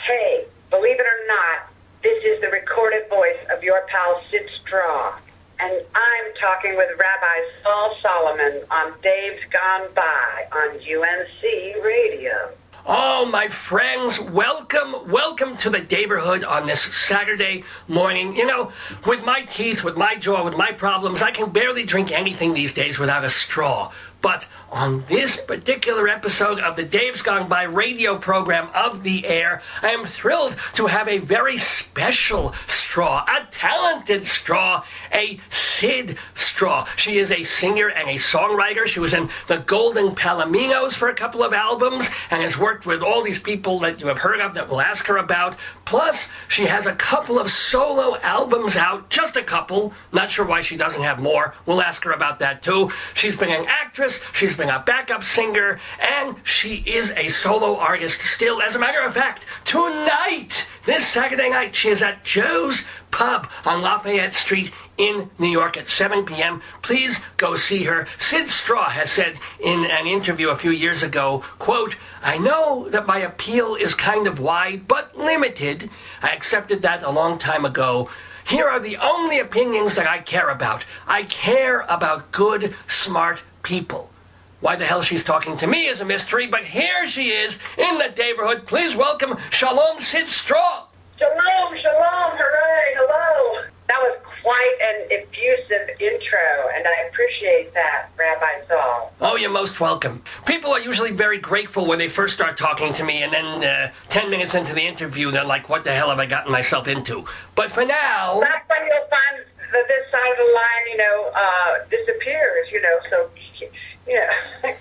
Hey, believe it or not, this is the recorded voice of your pal Syd Straw. And I'm talking with Rabbi Sol Solomon on Dave's Gone By on UNC Radio. Oh, my friends, welcome to the Daverhood on this Saturday morning. You know, with my teeth, with my jaw, with my problems, I can barely drink anything these days without a straw. But on this particular episode of the Dave's Gone By radio program of the air, I am thrilled to have a very special straw, a talented straw, a Syd Straw. She is a singer and a songwriter. She was in the Golden Palominos for a couple of albums and has worked with all these people that you have heard of that we'll ask her about. Plus, she has a couple of solo albums out, just a couple. Not sure why she doesn't have more. We'll ask her about that too. She's been an actress, she's been a backup singer, and she is a solo artist still. As a matter of fact, tonight, this Saturday night, she is at Joe's Pub on Lafayette Street in New York at 7 p.m. Please go see her. Syd Straw has said in an interview a few years ago, quote, "I know that my appeal is kind of wide, but limited. I accepted that a long time ago. Here are the only opinions that I care about. I care about good, smart people." Why the hell she's talking to me is a mystery, but here she is in the Daverhood. Please welcome Shalom Syd Straw. Shalom, shalom, hooray, hello. That was quite an effusive intro, and I appreciate that, Rabbi Sol. Oh, you're most welcome. People are usually very grateful when they first start talking to me, and then 10 minutes into the interview, they're like, what the hell have I gotten myself into? But for now... That's when you'll find that this side of the line, disappears, so... Yeah,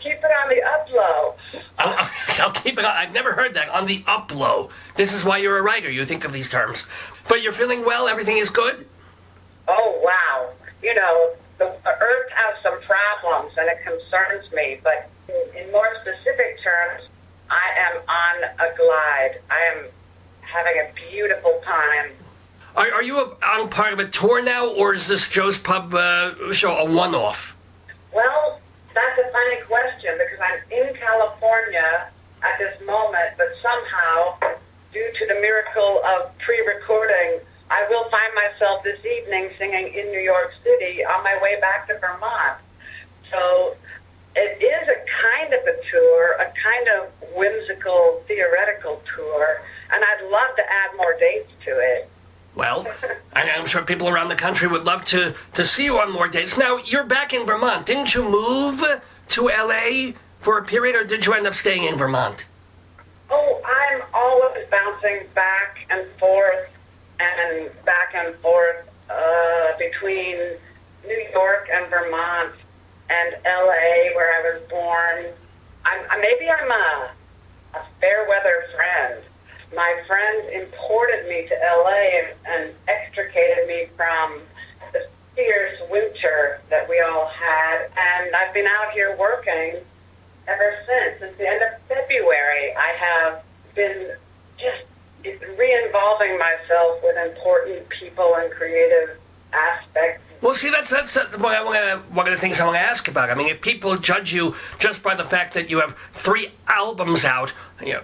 keep it on the up-low. I'll keep it on. I've never heard that, on the up-low. This is why you're a writer. You think of these terms. But you're feeling well? Everything is good? Oh, wow. The Earth has some problems, and it concerns me. But in more specific terms, I am on a glide. I am having a beautiful time. Are you on part of a tour now, or is this Joe's Pub show a one-off? Well... That's a funny question because I'm in California at this moment, but somehow, due to the miracle of pre-recording, I will find myself this evening singing in New York City on my way back to Vermont. So it is a kind of a tour, a kind of whimsical, theoretical tour, and I'd love to add more dates to it. Well, I'm sure people around the country would love to see you on more dates. Now, you're back in Vermont. Didn't you move to L.A. for a period, or did you end up staying in Vermont? Oh, I'm always bouncing back and forth between New York and Vermont and L.A., where I was born. Maybe I'm a fair weather friend. My friends imported me to L.A. and extricated me from the fierce winter that we all had, and I've been out here working ever since. Since the end of February, I have been just re-involving myself with important people and creative aspects. Well, see, that's one of the things I want to ask about. I mean, if people judge you just by the fact that you have 3 albums out,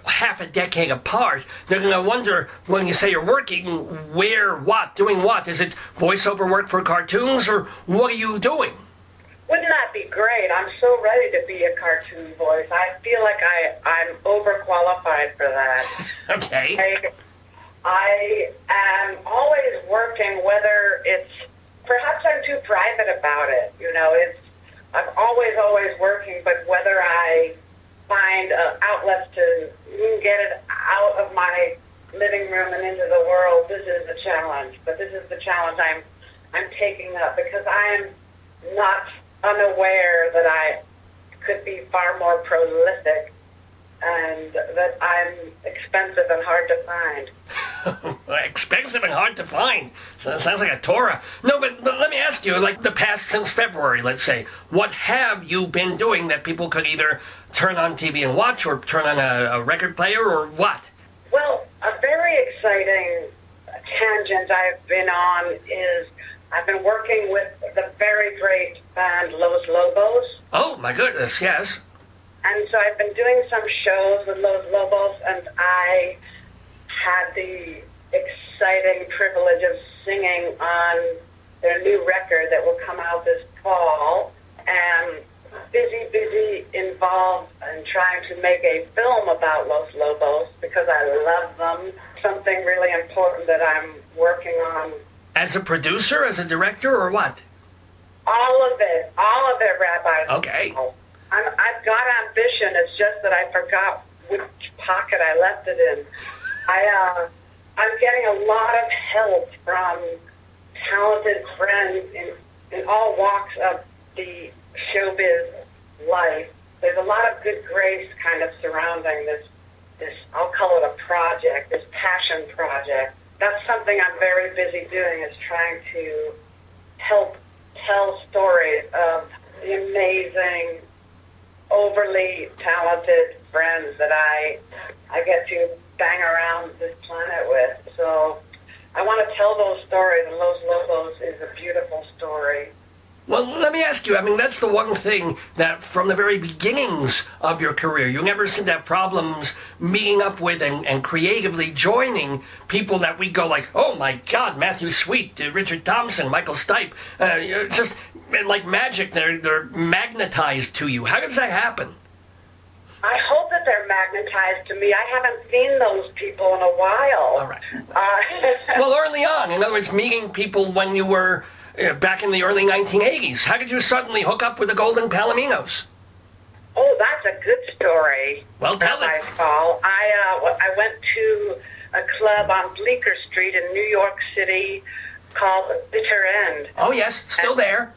half a decade apart, they're going to wonder, when you say you're working, where, what, doing what? Is it voiceover work for cartoons, or what are you doing? Wouldn't that be great? I'm so ready to be a cartoon voice. I feel like I'm overqualified for that. Okay. I am always working, whether it's... Perhaps I'm too private about it. I'm always working, but whether I find outlets to get it out of my living room and into the world, this is a challenge. But this is the challenge I'm taking up, because I am not unaware that I could be far more prolific and that I'm expensive and hard to find. Expensive and hard to find. So that sounds like a Torah. No, but let me ask you, like the past since February, let's say, what have you been doing that people could either turn on TV and watch, or turn on a record player, or what? Well, a very exciting tangent I've been on is I've been working with the very great band Los Lobos. Oh, my goodness, yes. And so I've been doing some shows with Los Lobos, and I had the exciting privilege of singing on their new record that will come out this fall, and busy involved in trying to make a film about Los Lobos because I love them. Something really important that I'm working on. As a producer, as a director, or what? All of it, Rabbi. Okay. I've got ambition. It's just that I forgot which pocket I left it in. I'm getting a lot of help from talented friends in all walks of the showbiz life. There's a lot of good grace kind of surrounding this, I'll call it a project, this passion project. That's something I'm very busy doing, is trying to help tell stories of the amazing, overly talented friends that I get to bang around this planet with. So I want to tell those stories, and Los Lobos is a beautiful story. Well, let me ask you, I mean, that's the one thing that from the very beginnings of your career, you never seem to have problems meeting up with and creatively joining people that we go like, oh my God, Matthew Sweet, Richard Thompson, Michael Stipe, just like magic, they're magnetized to you. How does that happen? I hope that they're magnetized to me. I haven't seen those people in a while. All right. Well, early on, in other words, meeting people when you were back in the early 1980s. How did you suddenly hook up with the Golden Palominos? Oh, that's a good story. Well, tell it. I went to a club on Bleecker Street in New York City called Bitter End. Oh, yes, still there.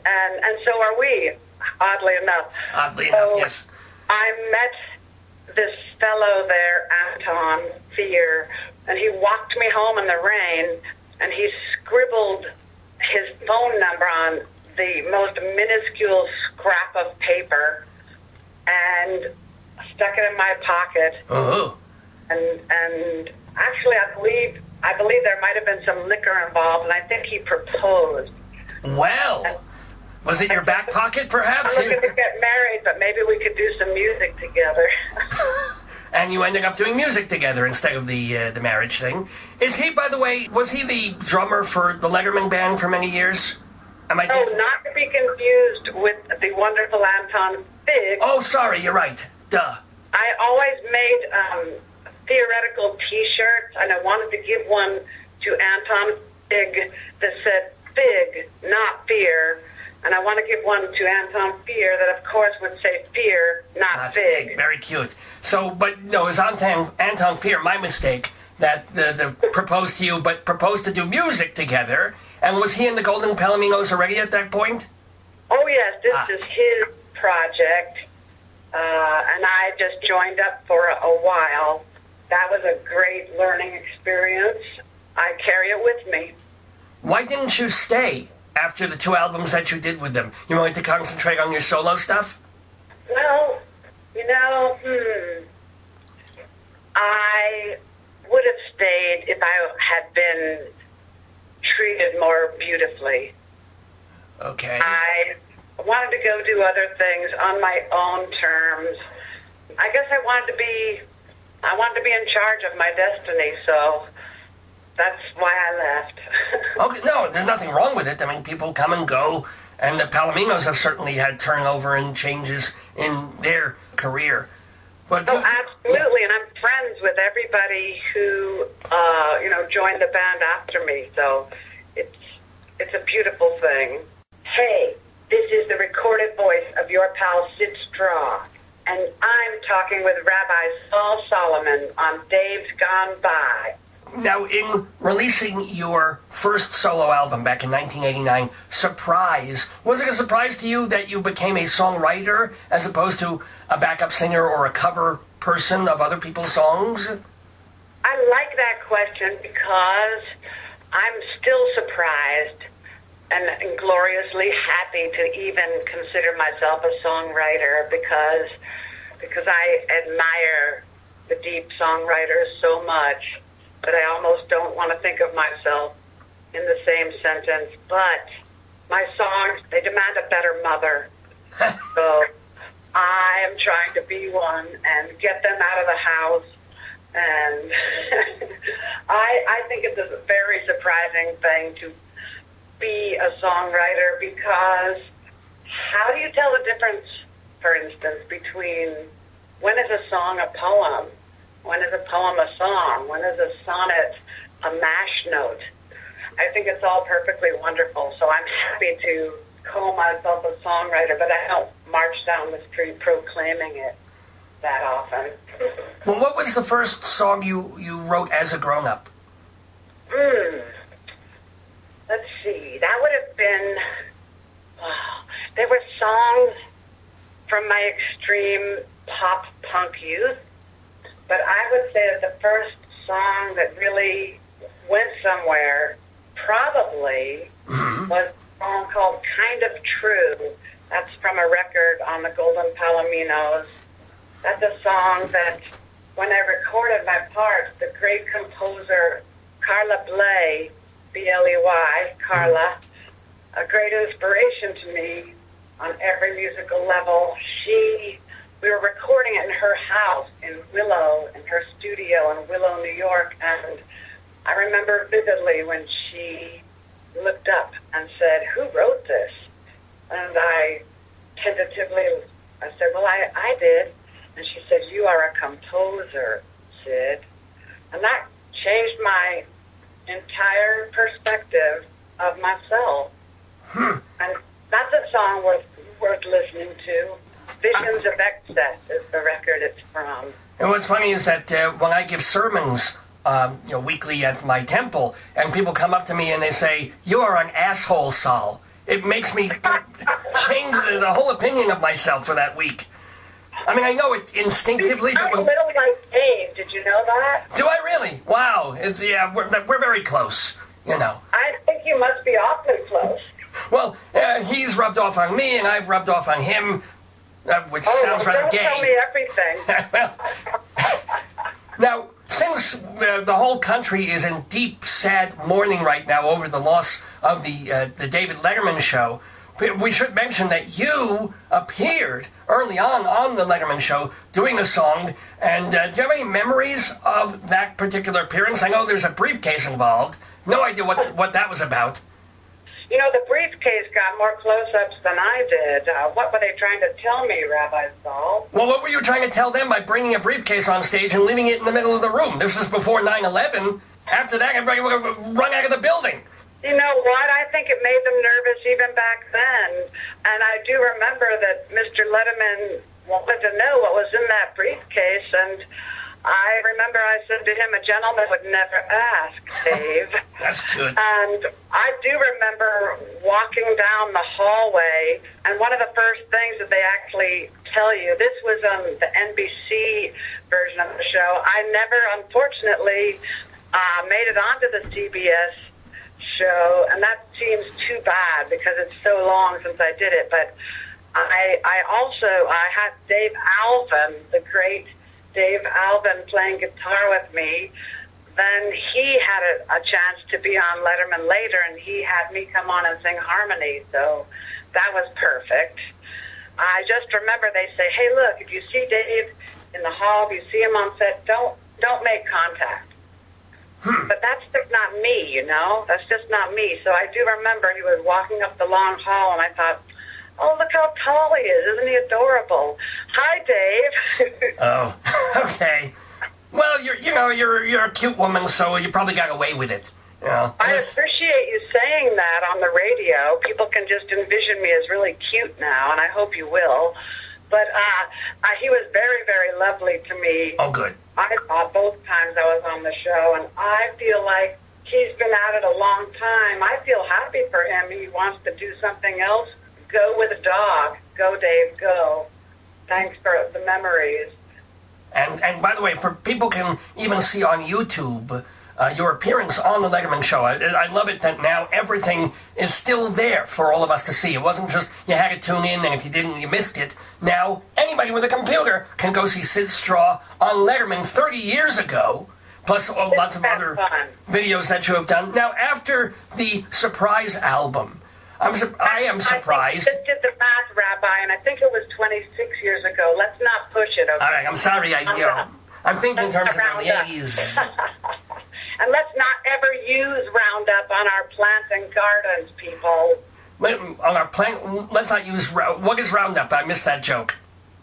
And so are we, oddly enough. Oddly enough, yes. I met this fellow there, Anton Fear, and he walked me home in the rain, and he scribbled his phone number on the most minuscule scrap of paper and stuck it in my pocket. Oh. And actually, I believe there might have been some liquor involved, and I think he proposed. Well, was it your back pocket, perhaps? I'm looking to get married, but maybe we could do some music together. And you ended up doing music together instead of the marriage thing. Is he, by the way, was he the drummer for the Letterman Band for many years? No, not to be confused with the wonderful Anton Fig. Oh, sorry, you're right. Duh. I always made theoretical T-shirts, and I wanted to give one to Anton Fig that said Fig, not fear. And I want to give one to Anton Fear that, of course, would say fear, not fig. Very cute. So, but no, it was Anton Fear, my mistake, that the proposed to you, but proposed to do music together. And was he in the Golden Palominos already at that point? Oh, yes, this is his project. And I just joined up for a while. That was a great learning experience. I carry it with me. Why didn't you stay after the 2 albums that you did with them? You wanted to concentrate on your solo stuff? Well, I would have stayed if I had been treated more beautifully. Okay. I wanted to go do other things on my own terms. I guess I wanted to be in charge of my destiny, so that's why I left. Okay, no, there's nothing wrong with it. I mean, people come and go, and the Palominos have certainly had turnover and changes in their career. But absolutely, and I'm friends with everybody who, joined the band after me, so it's a beautiful thing. Hey, this is the recorded voice of your pal Syd Straw, and I'm talking with Rabbi Sol Solomon on Dave's Gone By. Now, in releasing your first solo album back in 1989, Surprise, was it a surprise to you that you became a songwriter as opposed to a backup singer or a cover person of other people's songs? I like that question because I'm still surprised and gloriously happy to even consider myself a songwriter because I admire the deep songwriters so much. But I almost don't want to think of myself in the same sentence. But my songs, they demand a better mother. So I am trying to be one and get them out of the house and I think it's a very surprising thing to be a songwriter, because how do you tell the difference, for instance, between when is a song a poem, when is a poem a song, when is a sonnet a mash note? I think it's all perfectly wonderful, so I'm happy to call myself a songwriter, but I don't march down the street proclaiming it that often. Well, what was the first song you wrote as a grown-up? Let's see. That would have been... there were songs from my extreme pop-punk youth, but I would say that the first song that really went somewhere probably was a song called Kind of True. That's from a record on the Golden Palominos. That's a song that, when I recorded my parts, the great composer Carla Bley, B-L-E-Y, Carla, a great inspiration to me on every musical level. We were recording it in her house in Willow, in her studio in Willow, New York, and I remember vividly when she looked up and said, "Who wrote this?" And I tentatively, I said, "Well, I did." And she said, "You are a composer, Syd." And that changed my entire perspective of myself. And that's a song worth listening to. Visions of Excess is the record it's from. And what's funny is that when I give sermons, weekly at my temple, and people come up to me and they say, "You are an asshole, Sol," it makes me change the whole opinion of myself for that week. I mean, I know it instinctively. I'm a little like Dave. Did you know that? Do I really? Wow. We're very close, you know. I think you must be awfully close. Well, he's rubbed off on me, and I've rubbed off on him, which sounds rather don't gay. Tell me everything. Well, now, since the whole country is in deep, sad mourning right now over the loss of the David Letterman show, we should mention that you appeared early on the Letterman show doing a song, and do you have any memories of that particular appearance? I know there's a briefcase involved. No idea what that was about. You know, the briefcase got more close-ups than I did. What were they trying to tell me, Rabbi Sol? Well, what were you trying to tell them by bringing a briefcase on stage and leaving it in the middle of the room? This is before 9/11. After that, everybody would have run out of the building. You know what? I think it made them nervous even back then. And I do remember that Mr. Letterman wanted to know what was in that briefcase, and I remember I said to him, "A gentleman would never ask, Dave." That's good. And I do remember walking down the hallway, and one of the first things that they actually tell you, this was on the NBC version of the show. I never, unfortunately, made it onto the CBS show, and that seems too bad because it's so long since I did it. But I had Dave Alvin, the great Dave Alvin, playing guitar with me. Then he had a chance to be on Letterman later, and he had me come on and sing harmony, so that was perfect. I just remember they say, "Hey, look, if you see Dave in the hall, if you see him on set, don't make contact." But that's just not me, you know? That's just not me. So I do remember he was walking up the long hall, and I thought, "Oh, look how tall he is. Isn't he adorable? Hi, Dave." Oh, okay. Well, you're a cute woman, so you probably got away with it. You know, I appreciate you saying that on the radio. People can just envision me as really cute now, and I hope you will. But he was very, very lovely to me. Oh, good. I thought both times I was on the show, and I feel like he's been at it a long time. I feel happy for him. He wants to do something else. Go with a dog. Go, Dave, go. Thanks for the memories. And by the way, for people can even see on YouTube your appearance on the Letterman show. I love it that now everything is still there for all of us to see. It wasn't just you had to tune in, and if you didn't, you missed it. Now anybody with a computer can go see Syd Straw on Letterman 30 years ago, plus lots of other videos that you have done. Now, after the surprise album, I am surprised. I just did the math, Rabbi, and I think it was 26 years ago. Let's not push it, okay? All right, I'm sorry. I'm thinking in terms of the 80s. And let's on our plants and gardens, people. On our plant, let's not use, what is Roundup? I missed that joke.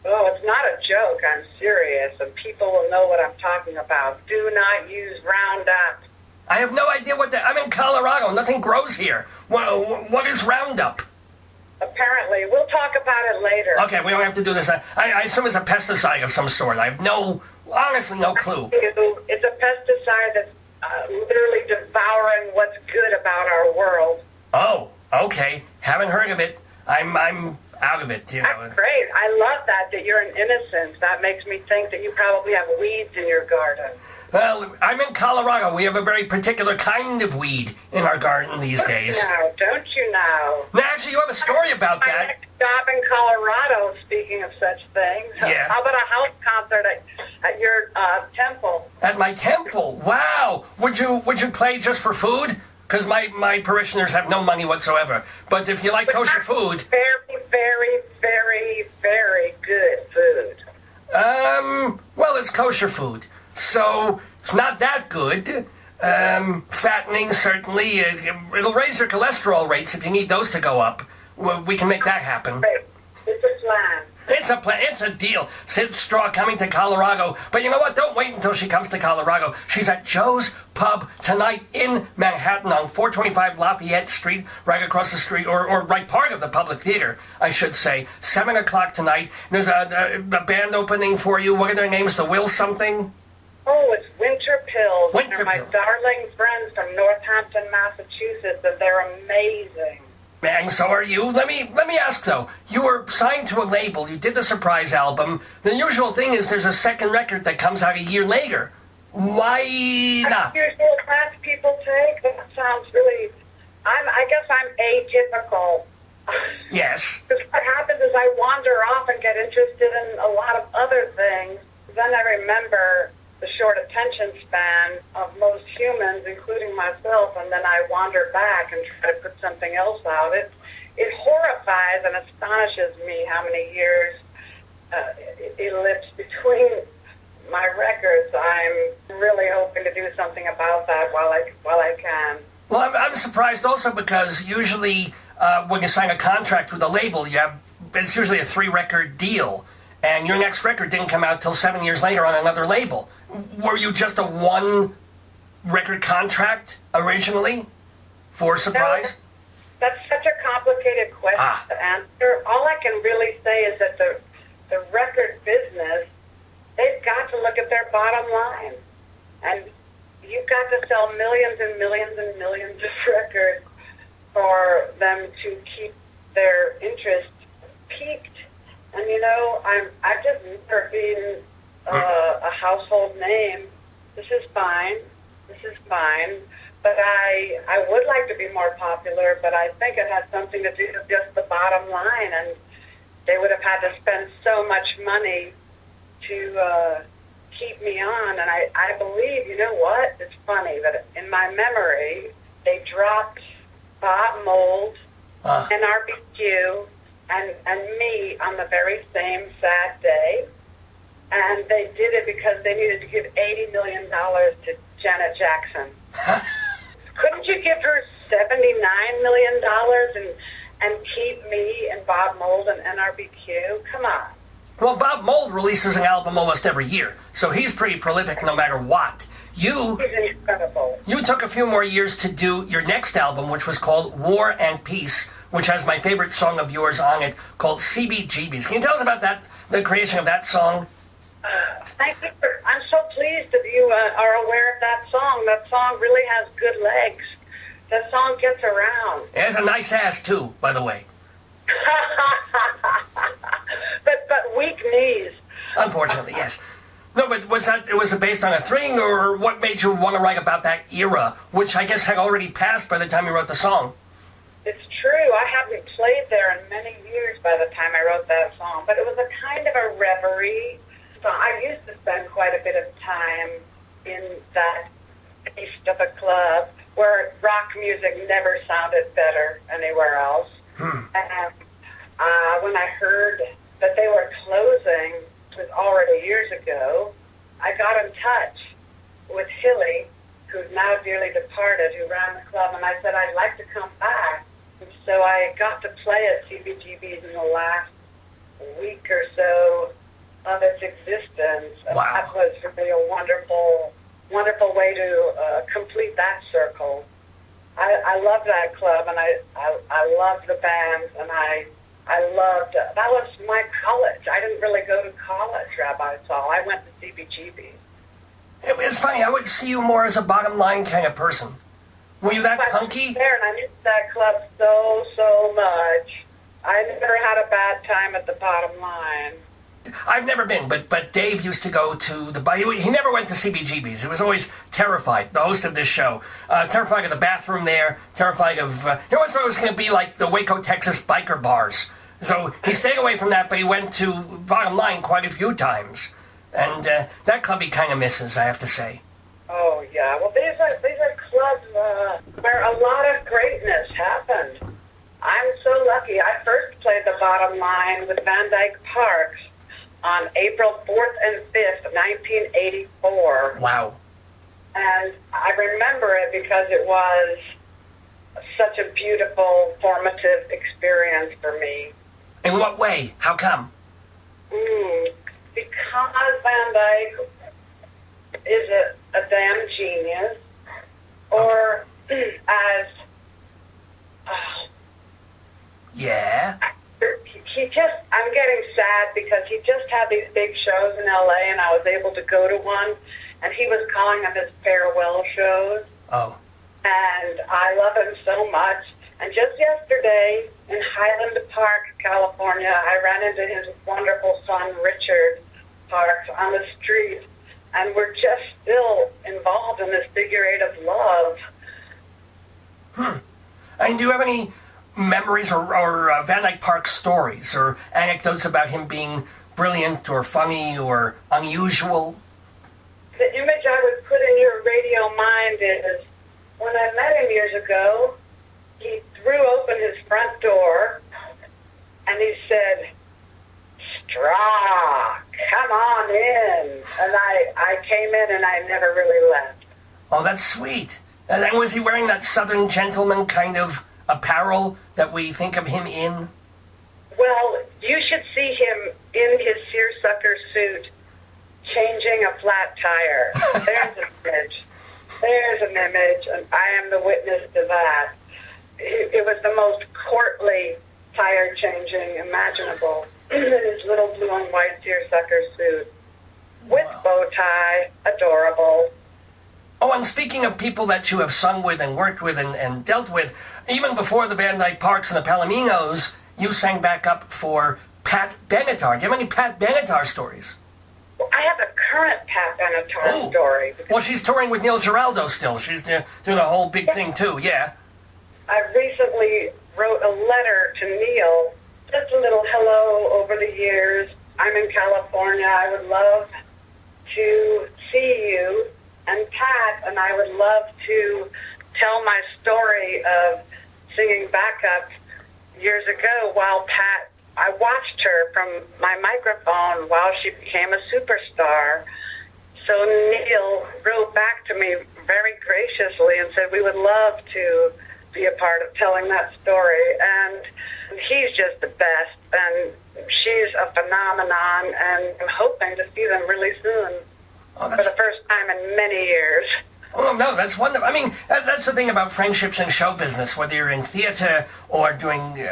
Oh, it's not a joke. I'm serious, and people will know what I'm talking about. Do not use Roundup. I have no idea what that... I'm in Colorado. Nothing grows here. What is Roundup? Apparently. We'll talk about it later. Okay, we don't have to do this. I assume it's a pesticide of some sort. I have honestly no clue. It's a pesticide that's literally devouring what's good about our world. Oh, okay. Haven't heard of it. I'm out of it, you know. That's great. I love that you're an innocent. That makes me think that you probably have weeds in your garden. Well, I'm in Colorado. We have a very particular kind of weed in our garden these days. Now, don't you know? Now, actually, you have a story about My that. next job in Colorado, speaking of such things. Yeah. How about a house concert at your temple? At my temple? Wow. Would you play just for food? Because my parishioners have no money whatsoever. But if you like kosher food... Very, very, very, very good food. Well, it's kosher food. So, it's not that good. Fattening, certainly. It'll raise your cholesterol rates if you need those to go up. Well, we can make that happen. It's a plan. It's a plan. It's a deal. Syd Straw coming to Colorado. But you know what? Don't wait until she comes to Colorado. She's at Joe's Pub tonight in Manhattan on 425 Lafayette Street, right across the street, or right part of the Public Theater, I should say. 7 o'clock tonight. There's a band opening for you. What are their names? The Will something? Oh, it's Winter Pills. Winter They're my Pills. darling friends from Northampton, Massachusetts, and they're amazing. And so are you. Let me ask though. You were signed to a label. You did the surprise album. The usual thing is there's a second record that comes out a year later. Why not? Usual class people take. That sounds really. I guess I'm atypical. Yes. Because what happens is I wander off and get interested in a lot of other things. Then I remember the short attention span of most humans, including myself, and then I wander back and try to put something else out. It horrifies and astonishes me how many years elapsed between my records. I'm really hoping to do something about that while I can. Well, I'm surprised also because usually when you sign a contract with a label, it's usually a 3-record deal. And your next record didn't come out till 7 years later on another label. Were you just a 1-record contract originally for Surprise? No, that's such a complicated question to answer. All I can really say is that the record business, they've got to look at their bottom line. And you've got to sell millions and millions and millions of records for them to keep their interest peaked. And you know, I've just never been a household name. This is fine. But I would like to be more popular, but I think it has something to do with just the bottom line. And they would have had to spend so much money to keep me on. And I believe, you know what? It's funny that in my memory, they dropped Bob Mould and RBQ and me on the very same sad day. And they did it because they needed to give $80 million to Janet Jackson. Couldn't you give her $79 million and keep me and Bob Mould and NRBQ? Come on. Well, Bob Mould releases an album almost every year, so he's pretty prolific no matter what. He's incredible. You took a few more years to do your next album, which was called War and Peace, which has my favorite song of yours on it, called CBGBs. Can you tell us about that, the creation of that song? Thank you. I'm so pleased that you are aware of that song. That song really has good legs. That song gets around. It has a nice ass, too, by the way. but weak knees. Unfortunately, yes. No, but was it based on a thing, or what made you want to write about that era, which I guess had already passed by the time you wrote the song? It's true. I haven't played there in many years by the time I wrote that song, but it was a kind of a reverie. So I used to spend quite a bit of time in that taste of a club where rock music never sounded better anywhere else. And when I heard that they were closing, it was already years ago, I got in touch with Hilly, who who's now dearly departed, who ran the club, and I said I'd like to come back. And so I got to play at CBGB's in the last week or so of its existence. And wow. That was really a wonderful, wonderful way to complete that circle. I loved that club, and I loved the bands, and I loved, that was my college. I didn't really go to college, Rabbi Sol. I went to CBGB. It's funny, I would see you more as a bottom line kind of person. Were you that punky? There, and I missed that club so much. I never had a bad time at the bottom line. I've never been, but Dave used to go to he never went to CBGB's. He was always terrified, the host of this show. Terrified of the bathroom there, terrified of, he always thought it was going to be like the Waco, Texas biker bars. So he stayed away from that, but he went to Bottom Line quite a few times. And that club he kind of misses, I have to say. Oh, yeah. Well, these are clubs where a lot of greatness happened. I'm so lucky. I first played the Bottom Line with Van Dyke Parks on April 4th and 5th, 1984. Wow. And I remember it because it was such a beautiful, formative experience for me. In what way? How come? Because Van Dyke is a damn genius, or as... yeah? I'm getting sad because he just had these big shows in L.A. and I was able to go to one, and he was calling them his farewell shows. Oh. And I love him so much. And just yesterday in Highland Park, California, I ran into his wonderful son, Richard Parks, on the street, and we're just still involved in this figure eight of love. And do you have any memories or Van Dyke Park stories or anecdotes about him being brilliant or funny or unusual? The image I would put in your radio mind is when I met him years ago, he threw open his front door and he said, "Straw, come on in." And I came in and I never really left. Oh, that's sweet. And then was he wearing that Southern gentleman kind of apparel that we think of him in? Well, you should see him in his seersucker suit changing a flat tire. There's an image. There's an image, and I am the witness to that. It was the most courtly tire changing imaginable in his little blue and white seersucker suit with bow tie, adorable. Oh, and speaking of people that you have sung with and worked with and dealt with, even before the Van Dyke Parks and the Palominos, you sang back up for Pat Benatar. Do you have any Pat Benatar stories? Well, I have a current Pat Benatar story. Well, she's touring with Neil Giraldo still. She's doing a whole big thing, too, yeah. I recently wrote a letter to Neil, just a little hello over the years. I'm in California. I would love to see you and Pat, and I would love to tell my story of singing backup years ago while Pat, I watched her from my microphone while she became a superstar. So Neil wrote back to me very graciously and said we would love to be a part of telling that story. And he's just the best, and she's a phenomenon, and I'm hoping to see them really soon for the first time in many years. Oh, no, that's wonderful. I mean, that's the thing about friendships in show business, whether you're in theater or doing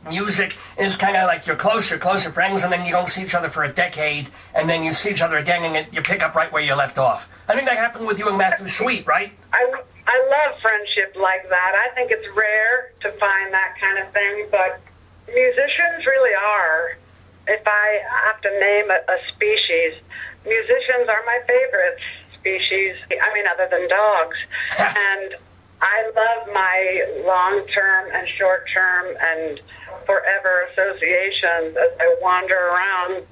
music, it's kind of like you're closer friends, and then you don't see each other for a decade, and then you see each other again, and you pick up right where you left off. I think that happened with you and Matthew Sweet, right? I love friendship like that. I think it's rare to find that kind of thing, but musicians really are. If I have to name a species, musicians are my favorite species, I mean, other than dogs. And I love my long-term and short-term and forever associations as I wander around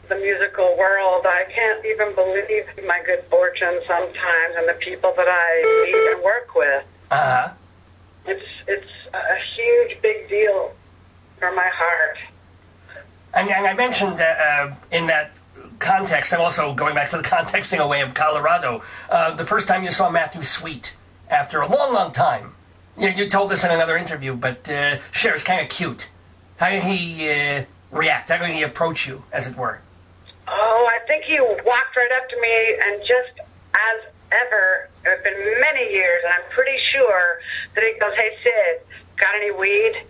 the musical world. I can't even believe my good fortune sometimes and the people that I meet and work with. Uh-huh. It's a huge, big deal for my heart. And I mentioned in that context, and also going back to the contexting away of Colorado, the first time you saw Matthew Sweet after a long, long time. You told us in another interview, but share, it's kind of cute. How did he react? How did he approach you, as it were? Oh, I think he walked right up to me, and just as ever, it's been many years, and I'm pretty sure that he goes, "Hey, Sid, got any weed?"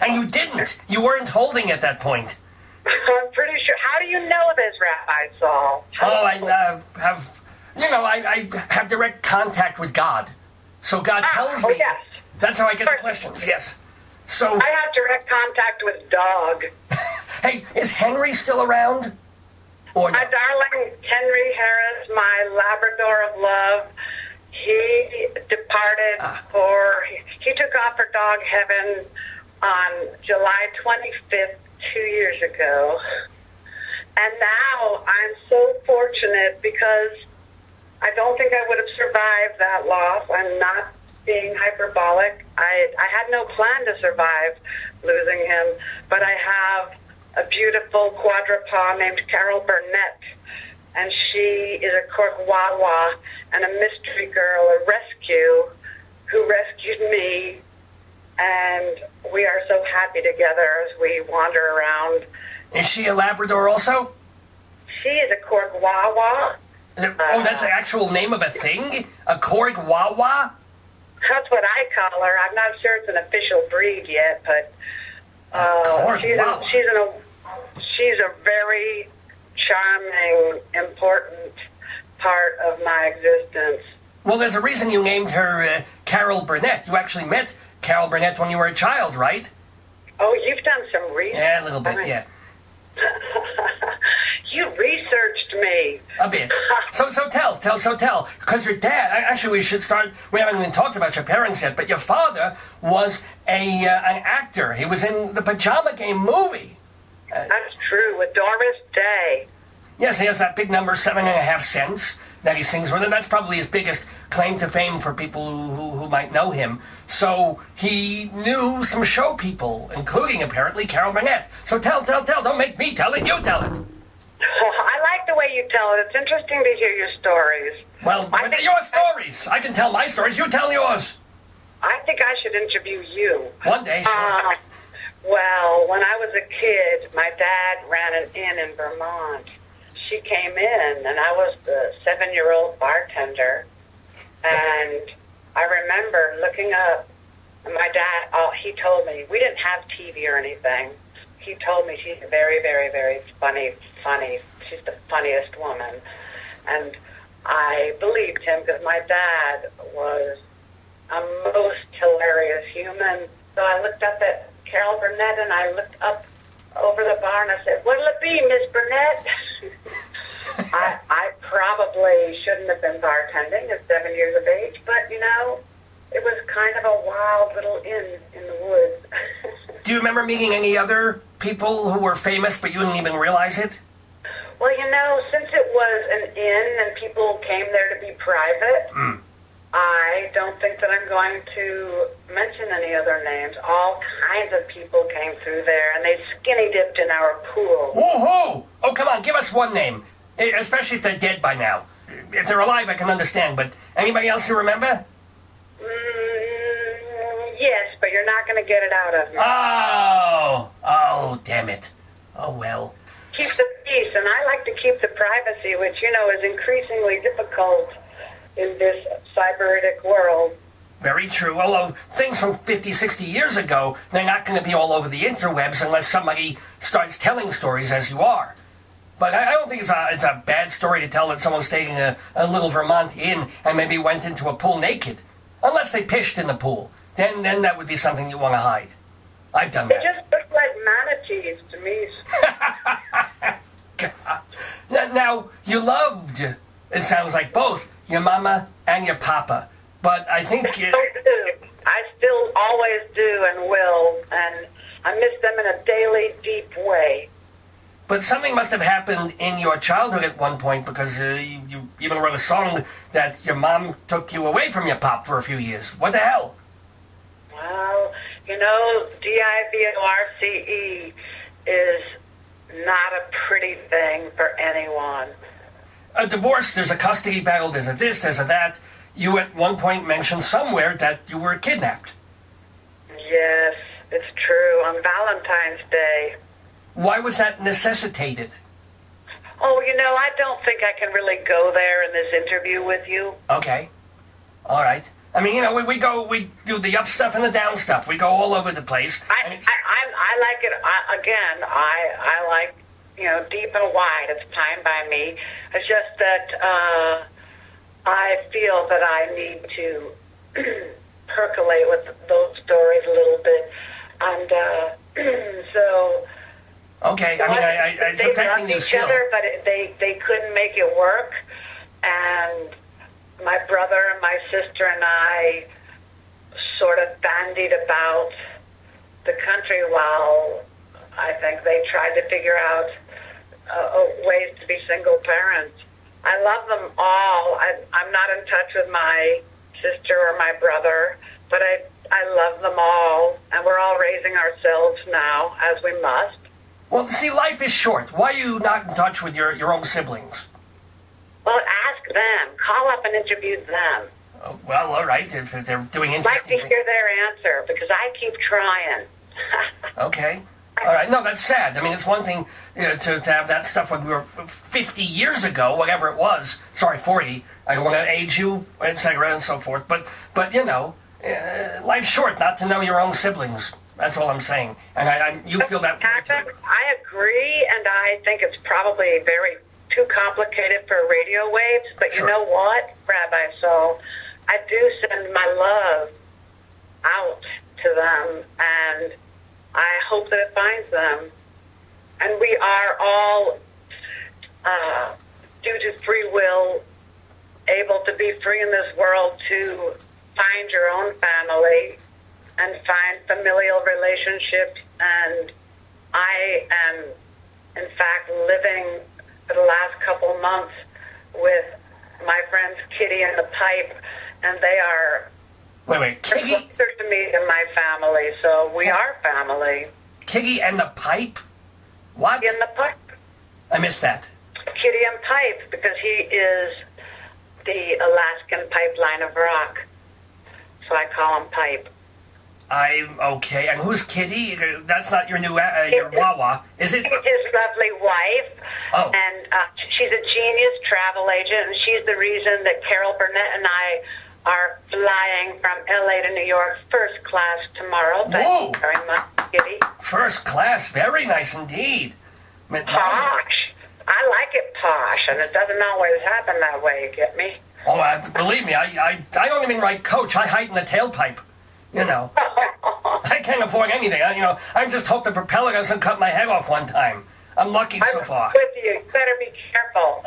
And you didn't. You weren't holding at that point. I'm pretty sure. How do you know this, Rabbi Sol? I have direct contact with God. So God tells me. Yes. That's how I get the questions, yes. So I have direct contact with dog. Hey, is Henry still around? Or no? My darling Henry Harris, my Labrador of love, he departed he took off for dog heaven on July 25th, 2 years ago. And now I'm so fortunate because I don't think I would have survived that loss. I'm not being hyperbolic. I had no plan to survive losing him, but I have a beautiful quadruped named Carol Burnett, and she is a cork wawa and a mystery girl, a rescue, who rescued me, and we are so happy together as we wander around. Is she a Labrador also? She is a cork wawa. Oh, that's the actual name of a thing? A cork wawa? That's what I call her. I'm not sure it's an official breed yet, but she's a very charming, important part of my existence. Well, there's a reason you named her Carol Burnett. You actually met Carol Burnett when you were a child, right? Oh, you've done some research. Yeah, a little bit, yeah. You researched me. A bit. So tell. Because your dad, actually we should start, we haven't even talked about your parents yet, but your father was an actor. He was in the Pajama Game movie. That's true, with Doris Day. Yes, he has that big number, 7.5 cents, that he sings with, and that's probably his biggest claim to fame for people who might know him. So he knew some show people, including apparently Carol Burnett. So tell. Don't make me tell it, you tell it. I like the way you tell it. It's interesting to hear your stories. Well, your stories. I can tell my stories. You tell yours. I think I should interview you. One day, sure. Well, when I was a kid, my dad ran an inn in Vermont. She came in, and I was the 7-year-old bartender. And I remember looking up, and my dad, he told me, we didn't have TV or anything. He told me she's very, very, very funny. She's the funniest woman. And I believed him because my dad was a most hilarious human. So I looked up at Carol Burnett, and I looked up over the bar, and I said, what'll it be, Miss Burnett? I probably shouldn't have been bartending at 7 years of age, but, it was kind of a wild little inn in the woods. Do you remember meeting any other people who were famous, but you didn't even realize it? Well, since it was an inn and people came there to be private, I don't think that I'm going to mention any other names. All kinds of people came through there, and they skinny dipped in our pool. Woohoo! Oh, come on, give us one name, especially if they're dead by now. If they're alive, I can understand, but anybody else you remember? Yes, but you're not going to get it out of me. Oh, damn it. Oh, well. Keep the peace, and I like to keep the privacy, which, is increasingly difficult in this cyberitic world. Very true. Although things from 50, 60 years ago, they're not going to be all over the interwebs unless somebody starts telling stories as you are. But I don't think it's a bad story to tell that someone stayed in a little Vermont inn and maybe went into a pool naked. Unless they pished in the pool. Then that would be something you want to hide. I've done that. They just look like manatees to me. Now, you loved, it sounds like, both your mama and your papa. But I think... I still always do and will. And I miss them in a daily, deep way. But something must have happened in your childhood at one point, because you even wrote a song that your mom took you away from your pop for a few years. What the hell? Well, DIVORCE is not a pretty thing for anyone. A divorce, there's a custody battle, there's a this, there's a that. You at one point mentioned somewhere that you were kidnapped. Yes, it's true, on Valentine's Day. Why was that necessitated? Oh, I don't think I can really go there in this interview with you. Okay. All right. I mean, we do the up stuff and the down stuff. We go all over the place. I like it, I like, deep and wide. It's fine by me. It's just that I feel that I need to percolate with those stories a little bit. And so... Okay, I mean, it's affecting you still. They loved each other, but they couldn't make it work. And my brother and my sister and I sort of bandied about the country while I think they tried to figure out ways to be single parents. I love them all. I'm not in touch with my sister or my brother, but I love them all, and we're all raising ourselves now, as we must. Well, see, life is short. Why are you not in touch with your own siblings? Well, ask them. Call up and interview them. Oh, well, all right, if they're doing interesting I'd like to hear their answer, because I keep trying. Okay. All right. No, that's sad. I mean, it's one thing to have that stuff when we were 50 years ago, whatever it was. Sorry, 40. I don't want to age you, etc., and so forth. But life's short not to know your own siblings. That's all I'm saying. And you feel that way too. I agree, and I think it's probably very too complicated for radio waves. But Sure. You know what, Rabbi Sol? I do send my love out to them, and I hope that it finds them. And we are all, due to free will, able to be free in this world to find your own family and find familial relationships. And I am, in fact, living for the last couple months with my friends Kitty and the Pipe, and they are Wait, Kitty? closer to me than my family, so we are family. Kitty and the Pipe? What? In the Pipe. I missed that. Kitty and Pipe, because he is the Alaskan pipeline of rock. So I call him Pipe. Okay. And who's Kitty? That's not your new your Wawa, is it? His lovely wife. Oh. And she's a genius travel agent, and she's the reason that Carol Burnett and I are flying from L.A. to New York first class tomorrow. Whoa. Thank you very much, Kitty. First class. Very nice indeed. Posh. I like it posh, and it doesn't always happen that way, you get me? Oh, believe me, I don't even write coach. I heighten the tailpipe. I can't afford anything. I just hope the propeller doesn't cut my head off one time. I'm lucky so far. I'm with you. You better be careful.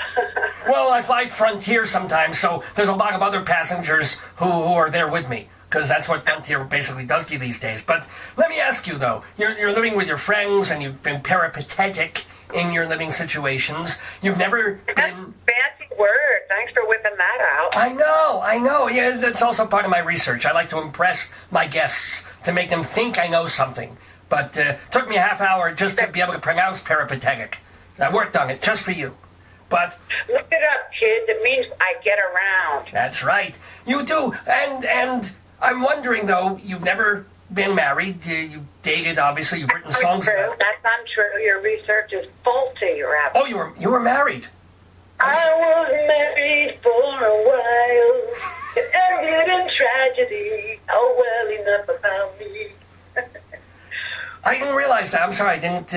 Well, I fly Frontier sometimes, so there's a lot of other passengers who are there with me, because that's what Frontier basically does to you these days. But let me ask you, though. You're living with your friends, and you've been peripatetic in your living situations. You've never been... Fancy word. Thanks for whipping that out. I know. Yeah, that's also part of my research. I like to impress my guests, to make them think I know something. But it took me a half hour just to be able to pronounce peripatetic. I worked on it just for you. But look it up, kid. It means I get around. That's right. You do. And I'm wondering, though, you've never been married. You dated, obviously. You've written songs about it. That's untrue. Your research is faulty, Rabbi. Oh, you were married. I was married for a while. It ended in tragedy. Oh, well, enough about me. I didn't realize that. I'm sorry. I didn't.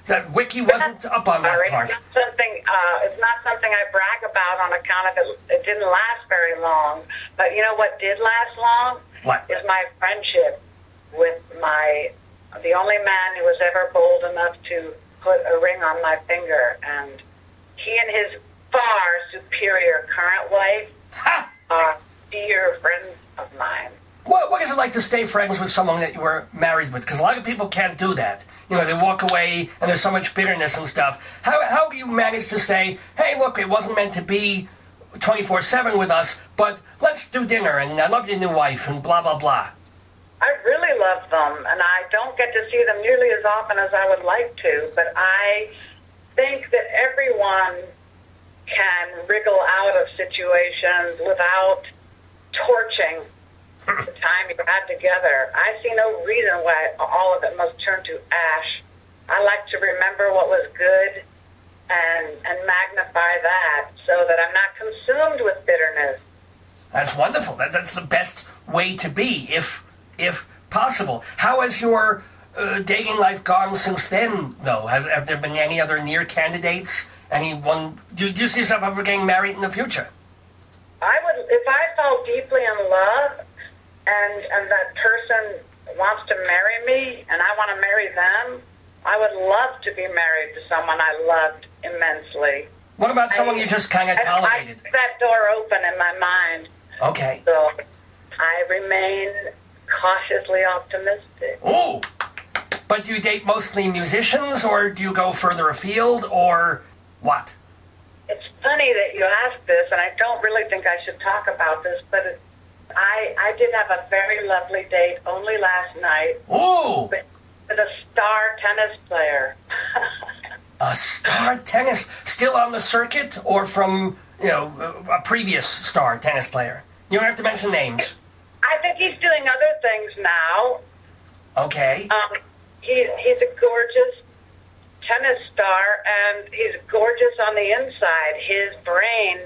That Wiki wasn't up on that part. It's not something I brag about on account of it didn't last very long. But you know what did last long? What? Is my friendship with the only man who was ever bold enough to put a ring on my finger. And he and his far superior current wife are dear friends of mine. What is it like to stay friends with someone that you were married with? Because a lot of people can't do that. They walk away, and there's so much bitterness and stuff. How do you manage to say, hey, look, it wasn't meant to be 24/7 with us, but let's do dinner, and I love your new wife, and blah, blah, blah. I really love them, and I don't get to see them nearly as often as I would like to, but I think that everyone can wriggle out of situations without torching the time you had together. I see no reason why all of it must turn to ash. I like to remember what was good and magnify that so that I'm not consumed with bitterness. That's wonderful. That's the best way to be, if possible. How has your dating life gone since then, though? Have there been any other near candidates? Anyone? Do you see yourself ever getting married in the future? I would, if I fell deeply in love, and that person wants to marry me, and I want to marry them, I would love to be married to someone I loved immensely. What about someone you just kind of tolerated? I keep that door open in my mind. Okay. So I remain cautiously optimistic. Ooh! But do you date mostly musicians, or do you go further afield, or what? It's funny that you asked this, and I don't really think I should talk about this, but I did have a very lovely date only last night. Ooh! With a star tennis player. A star tennis, still on the circuit, or from, a previous star tennis player? You don't have to mention names. I think he's doing other things now. Okay. He's a gorgeous tennis star, and he's gorgeous on the inside. His brain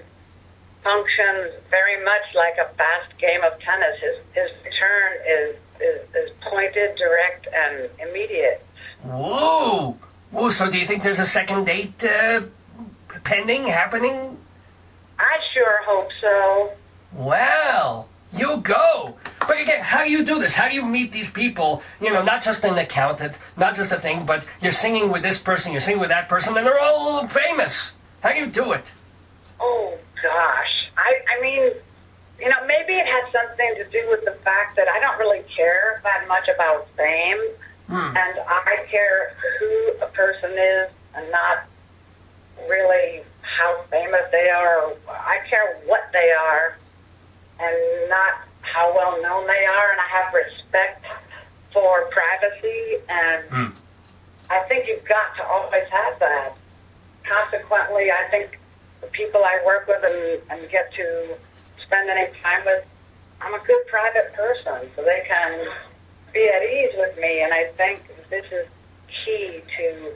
functions very much like a fast game of tennis. His return is pointed, direct, and immediate. Whoa! Whoa, so do you think there's a second date pending, happening? I sure hope so. Well, you go. But again, how do you do this? How do you meet these people? Not just an accountant, not just a thing, but you're singing with this person, you're singing with that person, and they're all famous. How do you do it? Oh, gosh. I mean, maybe it has something to do with the fact that I don't really care that much about fame, and I care who a person is and not really how famous they are. I care what they are and not how well known they are, and I have respect for privacy, and I think you've got to always have that. Consequently, I think the people I work with and get to spend any time with, I'm a good private person, so they can be at ease with me, and I think this is key to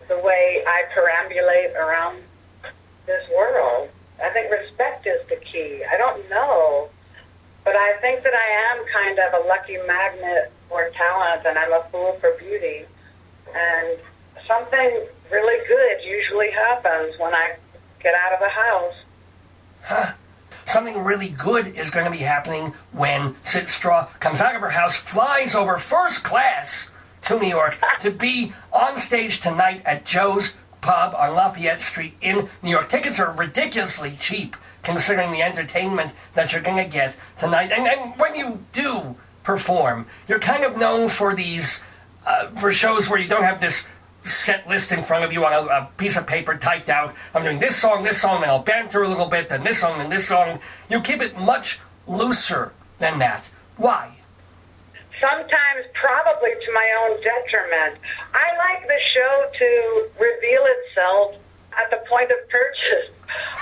the way I perambulate around this world. I think respect is the key. I don't know, but I think that I am kind of a lucky magnet for talent, and I'm a fool for beauty, and something really good usually happens when I get out of the house. Huh. Something really good is going to be happening when Syd Straw comes out of her house, flies over first class to New York to be on stage tonight at Joe's Pub on Lafayette Street in New York. Tickets are ridiculously cheap considering the entertainment that you're going to get tonight. And when you do perform, you're kind of known for these, for shows where you don't have this set list in front of you on a piece of paper typed out. I'm doing this song, and I'll banter a little bit, then this song, and this song. You keep it much looser than that. Why? Sometimes probably to my own detriment. I like the show to reveal itself at the point of purchase.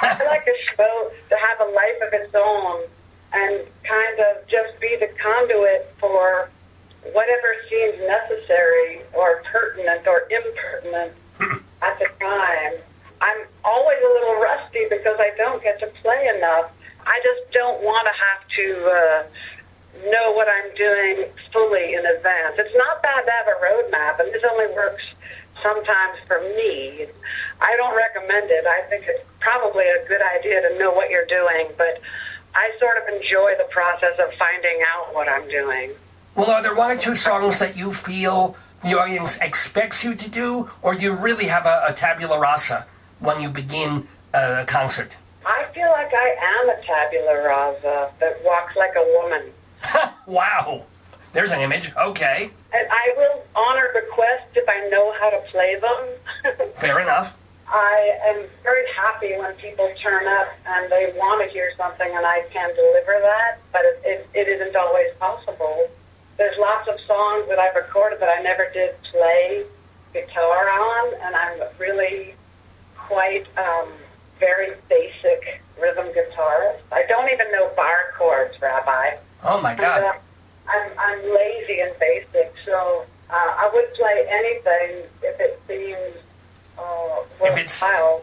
I like a show to have a life of its own and kind of just be the conduit for whatever seems necessary or pertinent or impertinent at the time. I'm always a little rusty because I don't get to play enough. I just don't want to have to know what I'm doing fully in advance. It's not bad to have a roadmap, and this only works sometimes for me. I don't recommend it. I think it's probably a good idea to know what you're doing, but I sort of enjoy the process of finding out what I'm doing. Well, are there one or two songs that you feel the audience expects you to do, or do you really have a tabula rasa when you begin a concert? I feel like I am a tabula rasa that walks like a woman. Wow. There's an image. Okay. And I will honor requests if I know how to play them. Fair enough. I am very happy when people turn up and they want to hear something and I can deliver that, but it isn't always possible. There's lots of songs that I've recorded that I never did play guitar on, and I'm really quite very basic rhythm guitarist. I don't even know bar chords, Rabbi. Oh, my God. I'm lazy and basic, so I would play anything if it seems worthwhile.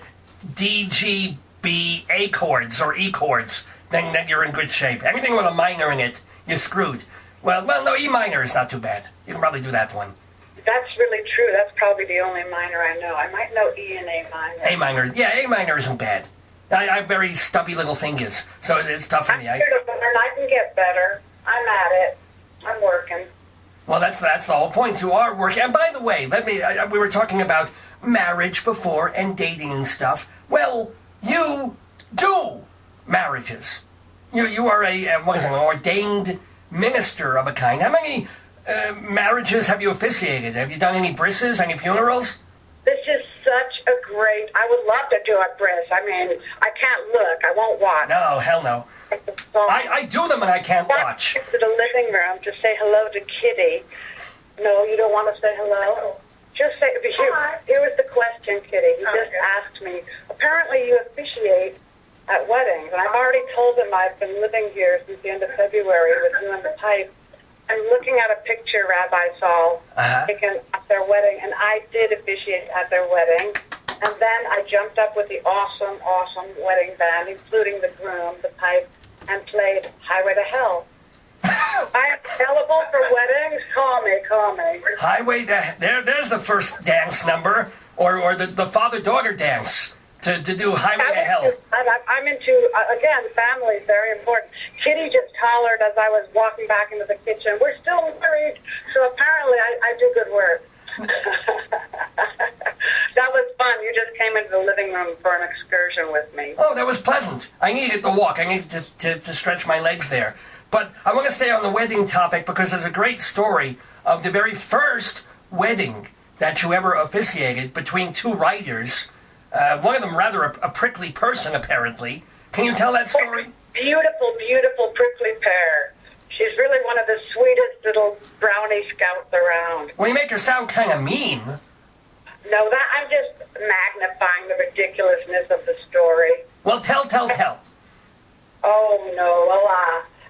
D, G, B, A chords or E chords, then you're in good shape. Anything with a minor in it, you're screwed. Well, no, E minor is not too bad. You can probably do that one. That's really true. That's probably the only minor I know. I might know E and A minor. A minor, yeah, A minor isn't bad. I have very stubby little fingers, so it's tough for me. I'm here to learn. I can get better. I'm at it. I'm working. Well, that's the whole point. You are working. And by the way, we were talking about marriage before and dating and stuff. Well, you do marriages. You are an ordained minister of a kind. How many marriages have you officiated? Have you done any brisses, any funerals? This is such a great... I would love to do a bris. I mean, I can't look. I won't watch. No, hell no. I do them and I can't watch. To the living room to say hello to Kitty. No, you don't want to say hello? Just say... Here was the question, Kitty. He just asked me. Apparently you officiate at weddings. And I've already told him I've been living here since the end of February with you and the pipe. I'm looking at a picture Rabbi Sol taken at their wedding, and I did officiate at their wedding. And then I jumped up with the awesome, awesome wedding band, including the groom, the pipe, and played Highway to Hell. I am available for weddings. Call me. Highway to there's the first dance number, or the father-daughter dance. To do Highway to Hell. I'm into, again, family is very important. Kitty just hollered as I was walking back into the kitchen, we're still married, so apparently I do good work. That was fun. You just came into the living room for an excursion with me. Oh, that was pleasant. I needed to walk. I needed to stretch my legs there. But I want to stay on the wedding topic because there's a great story of the very first wedding that you ever officiated between two writers. One of them rather a prickly person, apparently. Can you tell that story? Beautiful, beautiful prickly pear. She's really one of the sweetest little brownie scouts around. Well, you make her sound kind of mean. No, I'm just magnifying the ridiculousness of the story. Well, tell. Oh, no. Well,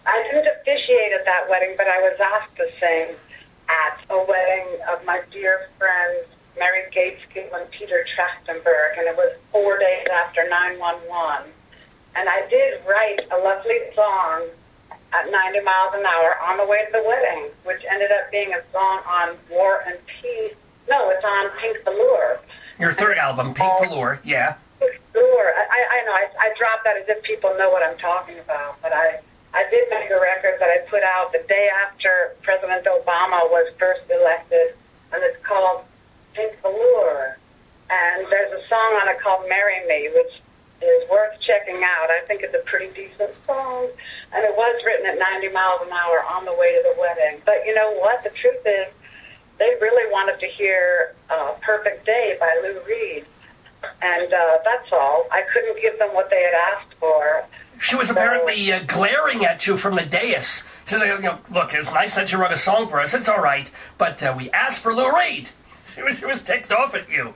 I didn't officiate at that wedding, but I was asked to sing at a wedding of my dear friends, Mary Gateskill and Peter Trachtenberg, and it was 4 days after 9/11. And I did write a lovely song at 90 miles an hour on the way to the wedding, which ended up being a song on War and Peace. No, it's on Pink Velour. Your third album, Pink Velour, yeah. Pink Velour. I know, I dropped that as if people know what I'm talking about, but I did make a record that I put out the day after President Obama was first elected, and it's called Pink Velour, and there's a song on it called Marry Me, which is worth checking out. I think it's a pretty decent song, and it was written at 90 miles an hour on the way to the wedding. But you know what? The truth is, they really wanted to hear Perfect Day by Lou Reed, and that's all. I couldn't give them what they had asked for. She was apparently glaring at you from the dais. She said, look, it's nice that you wrote a song for us. It's all right, but we asked for Lou Reed. She was ticked off at you.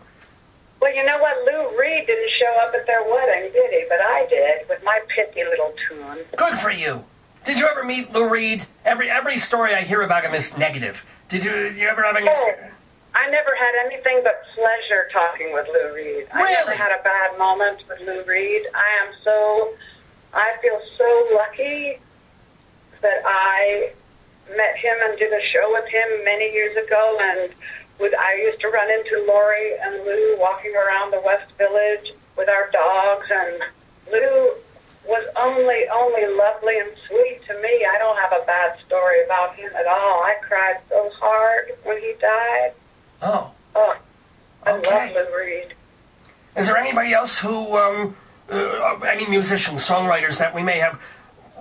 Well, you know what? Lou Reed didn't show up at their wedding, did he? But I did, with my pithy little tune. Good for you. Did you ever meet Lou Reed? Every story I hear about him is negative. Did you ever have any... I never had anything but pleasure talking with Lou Reed. Really? I never had a bad moment with Lou Reed. I feel so lucky that I met him and did a show with him many years ago, and I used to run into Lori and Lou walking around the West Village with our dogs, and Lou was only lovely and sweet to me. I don't have a bad story about him at all. I cried so hard when he died. Oh. I okay. love Lou Reed. Is there anybody else who, any musicians, songwriters that we may have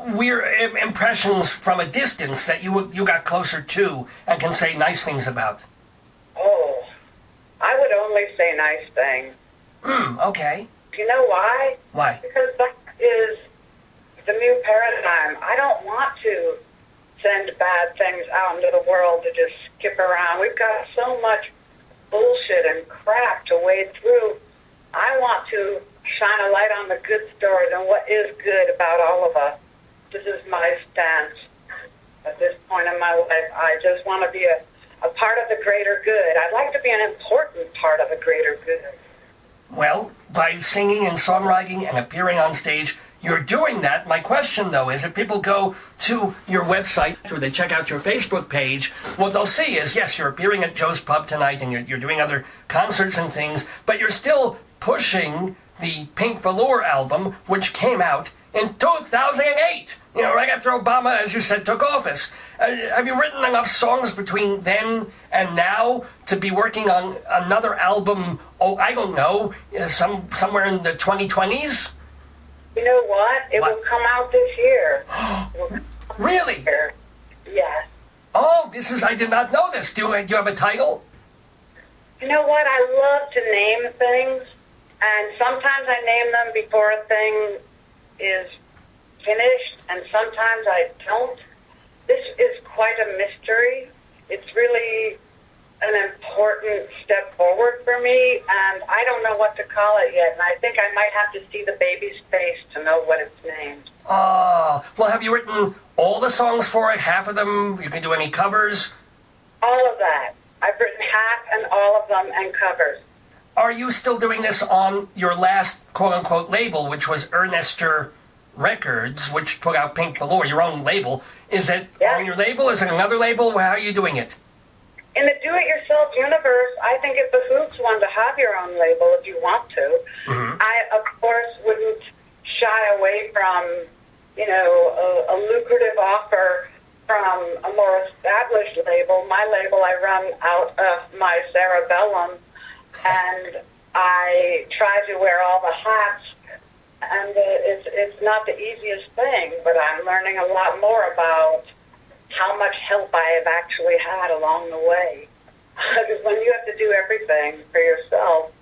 weird impressions from a distance that you got closer to and can say nice things about? Oh, I would only say nice things. Okay. You know why? Why? Because that is the new paradigm. I don't want to send bad things out into the world to just skip around. We've got so much bullshit and crap to wade through. I want to shine a light on the good stories and what is good about all of us. This is my stance at this point in my life. I just want to be a part of the greater good. I'd like to be an important part of the greater good. Well, by singing and songwriting and appearing on stage, you're doing that. My question, though, is if people go to your website or they check out your Facebook page, what they'll see is, yes, you're appearing at Joe's Pub tonight and you're doing other concerts and things, but you're still pushing the Pink Velour album, which came out in 2008, right after Obama, as you said, took office. Have you written enough songs between then and now to be working on another album, I don't know, somewhere in the 2020s? You know what? It will come out this year. Really? Yes. Oh, I did not know this. Do you have a title? You know what? I love to name things, and sometimes I name them before a thing is finished, and sometimes I don't. This is quite a mystery. It's really an important step forward for me, and I don't know what to call it yet, and I think I might have to see the baby's face to know what it's named. Well, have you written all the songs for it, half of them? You can do any covers? All of that. I've written half and all of them and covers. Are you still doing this on your last quote-unquote label, which was Ernester Records, which put out Pink Velour, your own label? Is it on your label? Is it another label? How are you doing it? In the do-it-yourself universe, I think it behooves one to have your own label if you want to. Mm-hmm. I, of course, wouldn't shy away from, a lucrative offer from a more established label. My label I run out of my cerebellum, and I try to wear all the hats, and it's not the easiest thing, but I'm learning a lot more about how much help I have actually had along the way. Because when you have to do everything for yourself,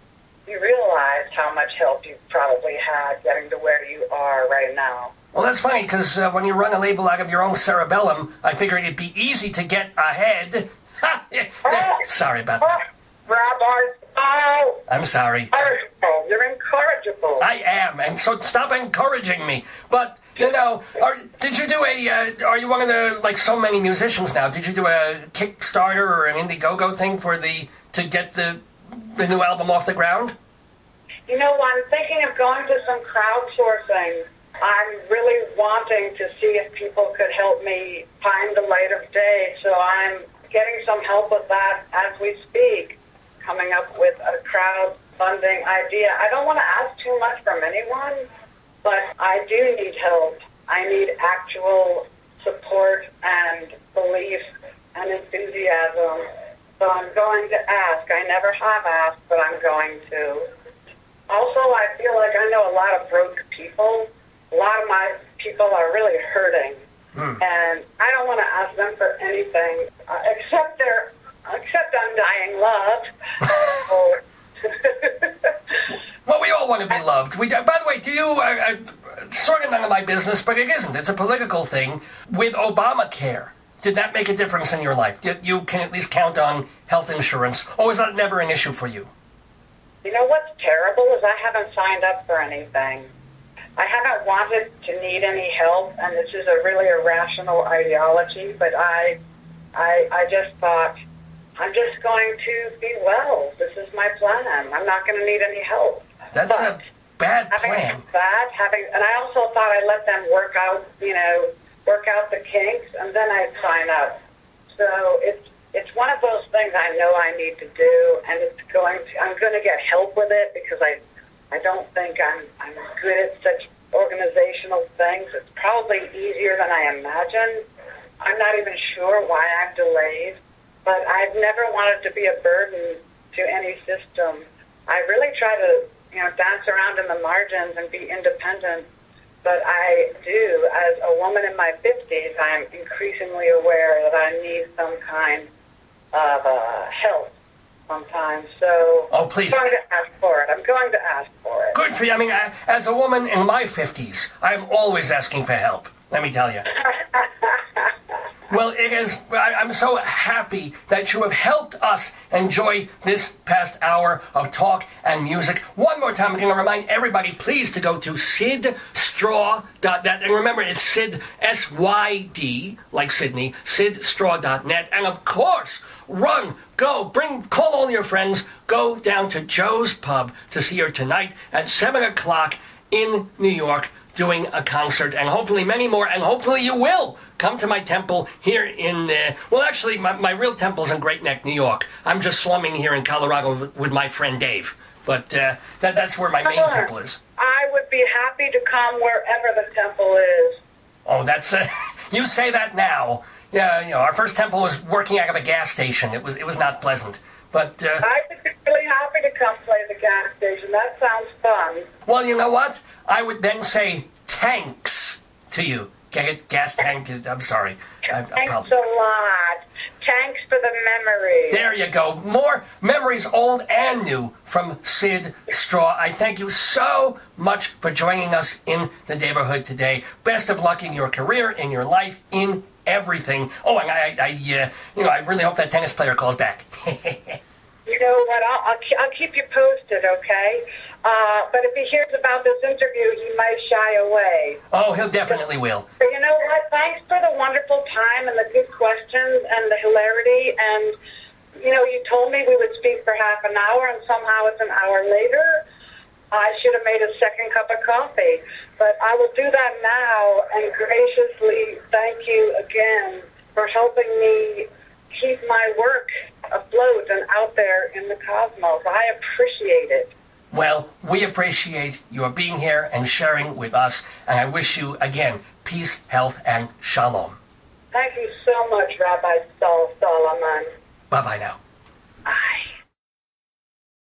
you realize how much help you've probably had getting to where you are right now. Well, that's funny, because when you run a label out of your own cerebellum, I figured it'd be easy to get ahead. Sorry about that. Rabbi Sol! I'm sorry. You're incorrigible. I am, and so stop encouraging me. But, did you do are you one of the, so many musicians now, did you do a Kickstarter or an Indiegogo thing to get the new album off the ground? I'm thinking of going to some crowdsourcing. I'm really wanting to see if people could help me find the light of day, so I'm getting some help with that as we speak, coming up with a crowdfunding idea. I don't want to ask too much from anyone, but I do need help. I need actual support and belief and enthusiasm. So I'm going to ask. I never have asked, but I'm going to. Also, I feel like I know a lot of broke people. A lot of my people are really hurting. And I don't want to ask them for anything except undying love. Well, we all want to be loved. By the way, do you, sort of none of my business, but it isn't. It's a political thing. With Obamacare, did that make a difference in your life? Did you can at least count on health insurance, or was that never an issue for you? You know what's terrible is I haven't signed up for anything. I haven't wanted to need any help, and this is a really irrational ideology, but I just thought, I'm just going to be well. This is my plan. I'm not going to need any help. That's a bad plan. And I also thought I'd let them work out the kinks, and then I'd sign up. So it's one of those things I know I need to do, and I'm going to get help with it because I don't think I'm good at such organizational things. It's probably easier than I imagined. I'm not even sure why I'm delayed, but I've never wanted to be a burden to any system. I really try to, dance around in the margins and be independent, but I do. As a woman in my 50s, I'm increasingly aware that I need some kind of help sometimes. So please. I'm going to ask for it. I'm going to ask for it. Good for you. I mean, as a woman in my 50s, I'm always asking for help, let me tell you. Well, I'm so happy that you have helped us enjoy this past hour of talk and music. One more time, I'm going to remind everybody, please, to go to SydStraw.net. And remember, it's Syd, S-Y-D, like Sydney, SydStraw.net. And of course, run, go, call all your friends, go down to Joe's Pub to see her tonight at 7 o'clock in New York, doing a concert, and hopefully many more, and hopefully you will come to my temple here in, well, actually, my real temple's in Great Neck, New York. I'm just slumming here in Colorado with my friend Dave, but that's where my main temple is. I would be happy to come wherever the temple is. Oh, that's, you say that now. Yeah, you know, our first temple was working out of a gas station. It was not pleasant. But I would be really happy to come play the gas station. That sounds fun. Well, you know what? I would then say tanks to you. Get it? Gas tank? I'm sorry. Thanks a lot. Thanks for the memories. There you go. More memories, old and new, from Syd Straw. I thank you so much for joining us in the neighborhood today. Best of luck in your career, in your life, in everything. Oh, and I really hope that tennis player calls back. You know what? I'll keep you posted, okay? But if he hears about this interview, he might shy away. Oh, he'll definitely will. But you know what? Thanks for the wonderful time and the good questions and the hilarity. And, you know, you told me we would speak for half an hour, and somehow it's an hour later. I should have made a second cup of coffee. But I will do that now and graciously thank you again for helping me keep my work afloat and out there in the cosmos. I appreciate it. Well, we appreciate your being here and sharing with us, and I wish you, again, peace, health, and shalom. Thank you so much, Rabbi Sol Solomon. Bye-bye now.